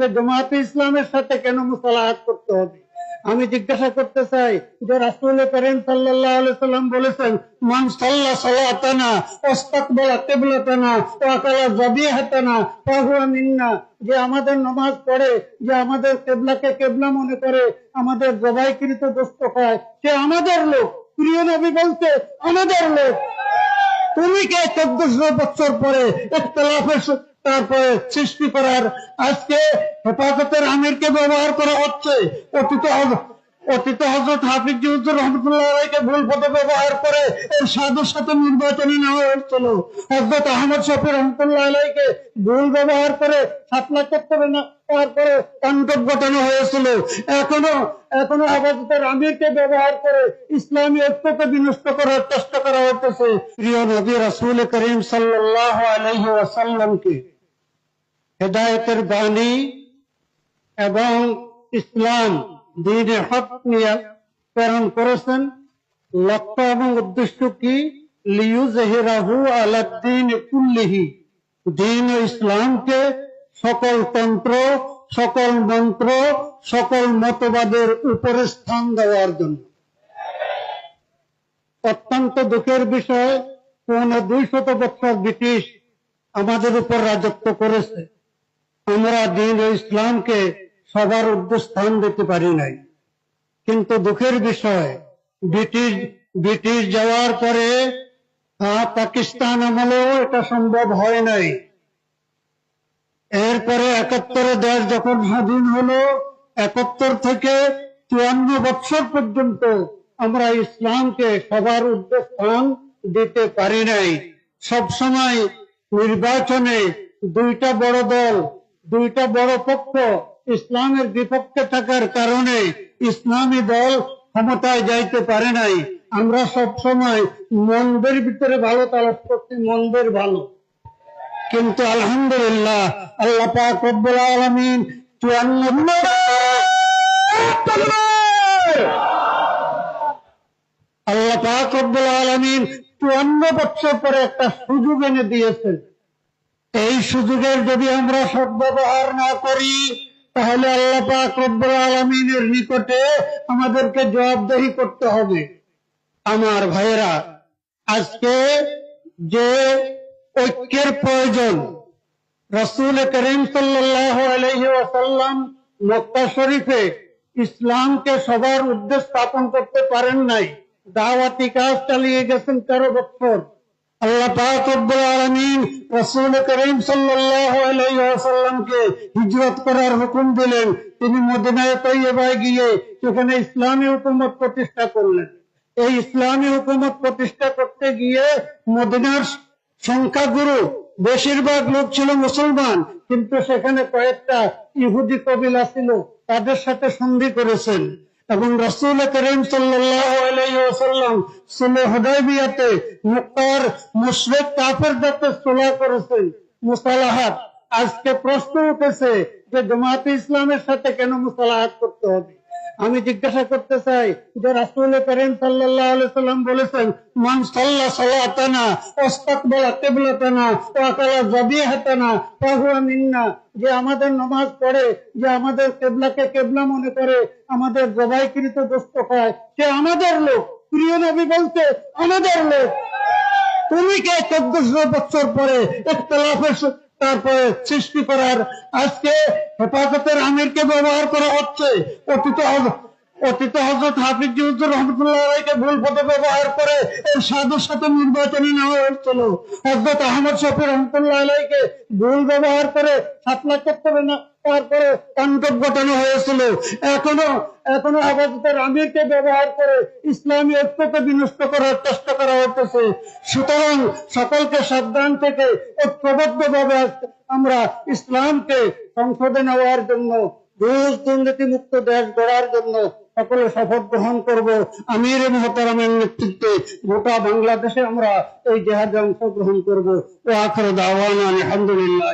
যে জামাতে ইসলামের সাথে কেন মুসালাহাত করতে হবে। আমি জিজ্ঞাসা করতে চাই যে রাসূল করিম সাল্লাল্লাহু আলাইহি সাল্লাম বলেছেন, মান সাল্লা সালাতানা ওয়াস্তাকবালা কিবলাতানা ওয়া আকালা যাবিহাতানা ফাহুয়া মিন্না, যে আমাদের নামাজ পড়ে, যে আমাদের কিবলাকে কিবলা মনে করে, আমাদের জবাইকৃত গোশত খায়, সে আমাদের লোক। প্রিয় নবী বলতে আমাদের লোক। তুমি কে 1400 বছর পরে ইখতিলাফের তারপরে সৃষ্টি করার, আজকে হেফাজতের আমিরকে ব্যবহার করা হচ্ছে। অতীত হযরত হাফিজ হুজুর রহমাতুল্লাহ আলাইহিকে ভুল পথে ব্যবহার করে এর সাধুর সাথে নির্বাচনে নেওয়া হয়েছিল। হযরত আহমদ শফি রহমাতুল্লাহ আলাইহিকে ভুল ব্যবহার করে 7 লাখ করে না তারপরে তাণ্ডব ঘটানো হয়েছিল। এখনো হেফাজতের আমিরকে ব্যবহার করে ইসলামী ঐক্যকে বিনষ্ট করার চেষ্টা করা হচ্ছে। প্রিয় নবী রাসূল করিম সাল্লাল্লাহু আলাইহি ওয়াসাল্লামকে হেদায়েতের বাণী এবং ইসলাম দ্বীনে হক নিয়ে প্রেরণ করেছেন। লক্ষ্য এবং উদ্দেশ্য কি? লিইয়ুযহিরাহু আলাদ-দীন কুল্লিহি, দ্বীন ও ইসলামকে সকল তন্ত্র, সকল মন্ত্র, সকল মতবাদের উপরে স্থান দেওয়ার জন্য। অত্যন্ত দুঃখের বিষয়, 200 বছর ব্রিটিশ আমাদের উপর রাজত্ব করেছে। আমরা দ্বীন ও ইসলামকে সবার ঊর্ধ্বে স্থান দিতে পারি নাই। কিন্তু দুঃখের বিষয়, ব্রিটিশ যাওয়ার পরে পাকিস্তান আমলেও এটা সম্ভব হয় নাই। এরপরে 71 দেশ যখন স্বাধীন হলো, 71 থেকে 54 বছর পর্যন্ত আমরা ইসলামকে সবার ঊর্ধ্বে স্থান দিতে পারি নাই। সবসময় নির্বাচনে দুইটা বড় দল, দুইটা বড় পক্ষ ইসলামের বিপক্ষে থাকার কারণে ইসলামী দল ক্ষমতায় যাইতে পারে নাই। আমরা সবসময় মন্দের ভিতরে ভালো তালাশ করছি, মন্দের ভালো। কিন্তু আলহামদুলিল্লাহ আল্লাহ পাক রব্বুল আলামিন 54 বছর পরে একটা সুযোগ এনে দিয়েছেন। এই সুযোগের যদি আমরা সদ্ব্যবহার না করি, তাহলে আল্লাহ পাক রব্বুল আলামিনের নিকটে আমাদেরকে জবাবদেহি করতে হবে। আমার ভাইয়েরা, আজকে যে ঐক্যের প্রয়োজন, রাসূল করিম সাল্লাল্লাহু আলাইহি ওয়াসাল্লাম মক্কা শরীফে ইসলামকে সবার ঊর্ধ্বে স্থাপন করতে পারেন নাই। দাওয়াতি কাজ চালিয়ে গেছেন 13 বছর। আল্লাহ পাক রব্বুল আলামিন রাসূল করিম সাল্লাল্লাহু আলাইহি ওয়াসাল্লামকে হিজরত করার হুকুম দিলেন। তিনি মদিনায়ে তৈয়বায় গিয়ে সেখানে ইসলামী হুকুমত প্রতিষ্ঠা করলেন। এই ইসলামী হুকুমত প্রতিষ্ঠা করতে গিয়ে মদিনার সংখ্যাগুরু বেশিরভাগ লোক ছিল মুসলমান, কিন্তু সেখানে কয়েকটা ইহুদি কবিলা ছিল, তাদের সাথে সন্ধি করেছেন। এবং রাসূল করিম সাল্লাল্লাহু আলাইহি ওয়াসাল্লাম সুলহ হুদায়বিয়াতে মক্কার মুশরিক কাফেরদের সাথে সুলহ করেছেন, মুসালাহাত। আজকে প্রশ্ন উঠেছে যে জামাতে ইসলামের সাথে কেন মুসালাহাত করতে হবে। আমি জিজ্ঞাসা করতে চাই যে রাসূল করিম সাল্লাল্লাহু আলাইহি সাল্লাম বলেছেন, মান সাল্লা সালাতানা ওয়াস্তাকবালা কিবলাতানা ওয়া আকালা যাবিহাতানা ফাহুয়া মিন্না, যে আমাদের নামাজ পড়ে, যে আমাদের কিবলাকে কিবলা মনে করে, আমাদের জবাইকৃত গোশত খায়, সে আমাদের লোক। প্রিয় নবী বলতে আমাদের লোক। তুমি কে 1400 বছর পরে ইখতিলাফের তারপরে সৃষ্টি করার, আজকে হেফাজতের আমিরকে ব্যবহার করা হচ্ছে। অতীত হযরত হাফিজ হুজুর রহমাতুল্লাহ আলাইহিকে ভুল পথে ব্যবহার করে এর সাধুর সাথে নির্বাচনে নেওয়া হয়েছিল। হযরত আহমদ শফি রহমাতুল্লাহ আলাইহিকে ভুল ব্যবহার করে 7 লাখ করে না তারপরে তাণ্ডব ঘটানো হয়েছিল। এখনো হেফাজতের আমিরকে ব্যবহার করে ইসলামী ঐক্যকে বিনষ্ট করার চেষ্টা করা হচ্ছে। সুতরাং সকলকে সাবধান থেকে ঐক্যবদ্ধভাবে আমরা ইসলামকে সংসদে নেওয়ার জন্য, ঘুষ দুর্নীতি মুক্ত দেশ গড়ার জন্য সকলে শপথ গ্রহণ করব। আমির মুহতারামের নেতৃত্বে গোটা বাংলাদেশে আমরা এই জিহাদে অংশগ্রহণ করব। ওয়া আখিরু দাওয়ানা আলহামদুলিল্লাহ।